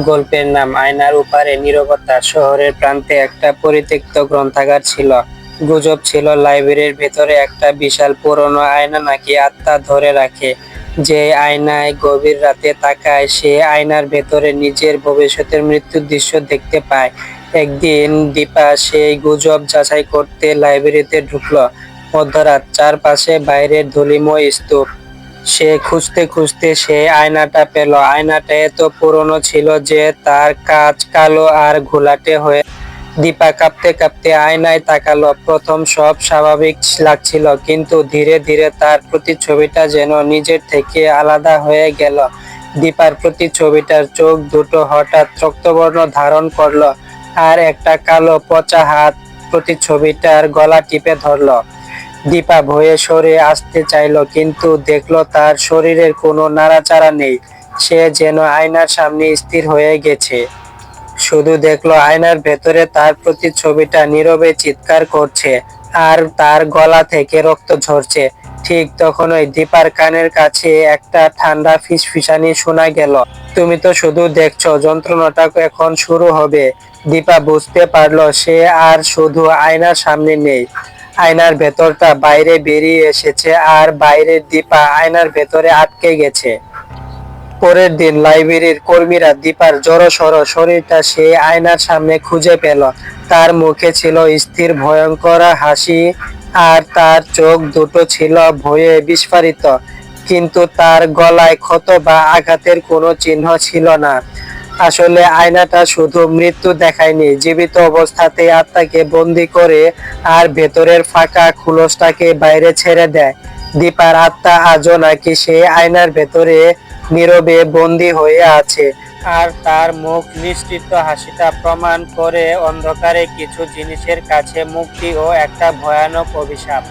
গল্পের নাম আয়নার ওপারে নীরবতা। শহরের প্রান্তে একটা পরিত্যক্ত গ্রন্থাগার ছিল। গুজব ছিল লাইব্রেরির ভেতরে একটা বিশাল পুরনো আয়না নাকি আত্মা ধরে রাখে। যে আয়নায় গভীর রাতে তাকায় সে আয়নার ভেতরে নিজের ভবিষ্যতের মৃত্যুর দৃশ্য দেখতে পায়। একদিন দীপা সেই গুজব যাচাই করতে লাইব্রেরিতে ঢুকলো। মধ্যরাত, চারপাশে বাইরের ধূলিময় স্তূপ। সে খুঁজতে খুঁজতে সে আয়নাটা পেল। আয়নাটা এত পুরনো ছিল যে তার কাঁচ কালো আর ঘোলাটে হয়ে। দীপা কাঁপতে কাঁপতে আয়নায় তাকালো। প্রথম সব স্বাভাবিক লাগছিল, কিন্তু ধীরে ধীরে তার প্রতিচ্ছবিটা যেন নিজের থেকে আলাদা হয়ে গেল। দীপার প্রতিচ্ছবিটার চোখ দুটো হঠাৎ রক্তবর্ণ ধারণ করলো, আর একটা কালো পচা হাত প্রতিচ্ছবিটার গলা টিপে ধরলো। দীপা ভয়ে সরে আসতে চাইলো, কিন্তু দেখলো তার শরীরের কোনো নাড়াচাড়া নেই। সে যেন আয়নার সামনে স্থির হয়ে গেছে। শুধু দেখলো আয়নার ভেতরে তার প্রতিচ্ছবিটা নীরবে চিৎকার করছে, আর তার গলা থেকে রক্ত ঝরছে। ঠিক তখনই দীপার কানের কাছে একটা ঠান্ডা ফিসফিসানি শোনা গেল। তুমি তো শুধু দেখছো, যন্ত্রণাটা এখন শুরু হবে। দীপা বুঝতে পারলো সে আর শুধু আয়নার সামনে নেই, আয়নার ভেতরটা বাইরে বেরিয়ে এসেছে, আর বাইরের দীপা আয়নার ভেতরে আটকে গেছে। পরের দিন লাইব্রেরির কর্মীরা দীপার জড়সড় শরীরটা সেই আয়নার সামনে খুঁজে পেল। তার মুখে ছিল স্থির ভয়ঙ্কর হাসি, আর তার চোখ দুটো ছিল ভয়ে বিস্ফারিত, কিন্তু তার গলায় ক্ষত বা আঘাতের কোনো চিহ্ন ছিল না। আসলে আয়নাটা শুধু মৃত্যু দেখায়নি, জীবিত অবস্থাতেই আত্মাকে বন্দি করে আর ভেতরের ফাঁকা খোলসটাকে বাইরে ছেড়ে দেয়। দীপার আত্মা আজও নাকি সেই আয়নার ভেতরে নীরবে বন্দী হয়ে আছে, আর তার মুখ নিঃসৃত হাসিটা প্রমাণ করে অন্ধকারে কিছু জিনিসের কাছে মুক্তি ও একটা ভয়ানক অভিশাপ।